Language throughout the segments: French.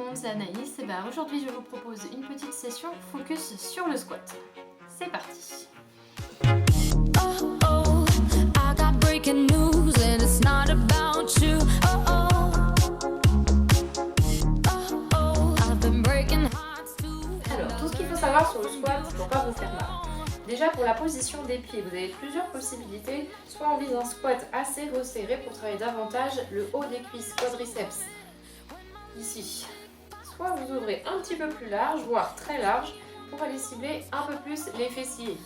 monde, c'est Anaïs. Et aujourd'hui, je vous propose une petite session focus sur le squat. C'est parti. Alors, tout ce qu'il faut savoir sur le squat pour pas vous faire mal. Déjà, pour la position des pieds, vous avez plusieurs possibilités. Soit on vise un squat assez resserré pour travailler davantage le haut des cuisses, quadriceps, ici. Soit vous ouvrez un petit peu plus large, voire très large, pour aller cibler un peu plus les fessiers,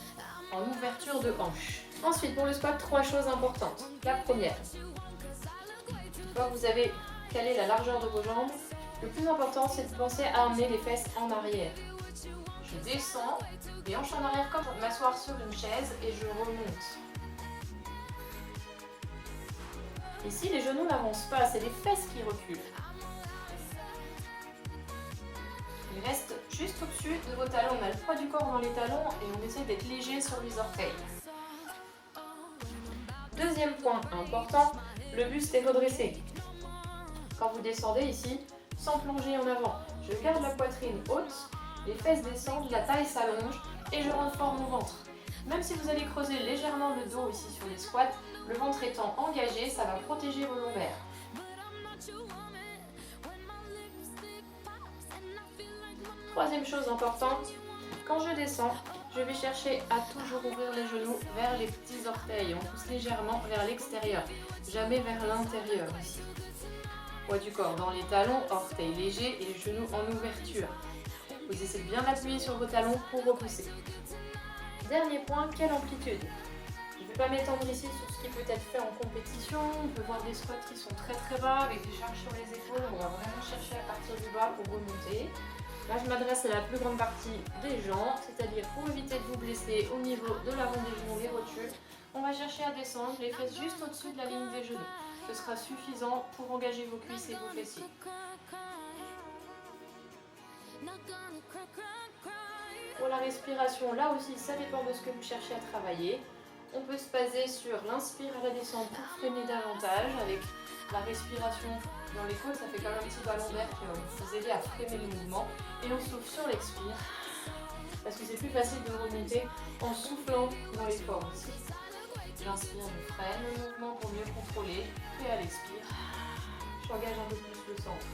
en ouverture de hanche. Ensuite, pour le squat, 3 choses importantes. La première, une fois que vous avez calé la largeur de vos jambes, le plus important, c'est de penser à amener les fesses en arrière. Je descends, les hanches en arrière comme m'asseoir sur une chaise et je remonte. Ici, les genoux n'avancent pas, c'est les fesses qui reculent. Ils restent juste au-dessus de vos talons. On a le poids du corps dans les talons et on essaie d'être léger sur les orteils. Deuxième point important, le buste est redressé. Quand vous descendez ici, sans plonger en avant, je garde la poitrine haute, les fesses descendent, la taille s'allonge et je renforce mon ventre. Même si vous allez creuser légèrement le dos ici sur les squats, le ventre étant engagé, ça va protéger vos lombaires. Troisième chose importante, quand je descends, je vais chercher à toujours ouvrir les genoux vers les petits orteils. On pousse légèrement vers l'extérieur, jamais vers l'intérieur ici. Poids du corps dans les talons, orteils légers et les genoux en ouverture. Vous essayez de bien appuyer sur vos talons pour repousser. Dernier point, quelle amplitude? Je ne vais pas m'étendre ici sur ce qui peut être fait en compétition. On peut voir des squats qui sont très bas avec des charges sur les épaules. On va vraiment chercher à partir du bas pour remonter. Là, je m'adresse à la plus grande partie des jambes, c'est-à-dire pour éviter de vous blesser au niveau de l'avant des genoux, les rotules. On va chercher à descendre les fesses juste au-dessus de la ligne des genoux. Ce sera suffisant pour engager vos cuisses et vos fessiers. Pour la respiration, là aussi, ça dépend de ce que vous cherchez à travailler. On peut se baser sur l'inspire à la descente pour freiner davantage avec la respiration dans les côtes, ça fait comme un petit ballon d'air qui va vous aider à freiner le mouvement. Et on souffle sur l'expire parce que c'est plus facile de remonter en soufflant dans les formes aussi. J'inspire, je freine le mouvement pour mieux contrôler et à l'expire, j'engage un peu plus le centre.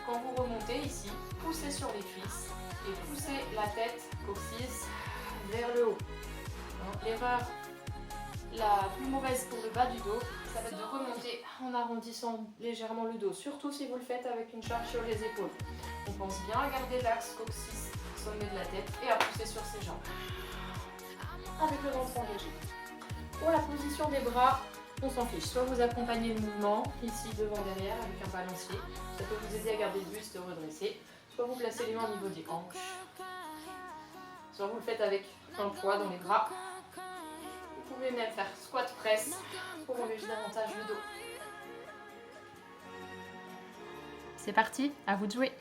Quand vous remontez ici, poussez sur les cuisses et poussez la tête, coccyx, vers le haut. L'erreur la plus mauvaise pour le bas du dos, ça va être de remonter en arrondissant légèrement le dos, surtout si vous le faites avec une charge sur les épaules. On pense bien à garder l'axe coccyx, sommet de la tête et à pousser sur ses jambes. Avec le ventre engagé. Pour la position des bras, on s'en fiche. Soit vous accompagnez le mouvement, ici devant derrière avec un balancier, ça peut vous aider à garder le buste redressé. Soit vous placez les mains au niveau des hanches. Soit vous le faites avec un poids dans les bras. Vous pouvez même faire squat press pour engager davantage le dos. C'est parti, à vous de jouer.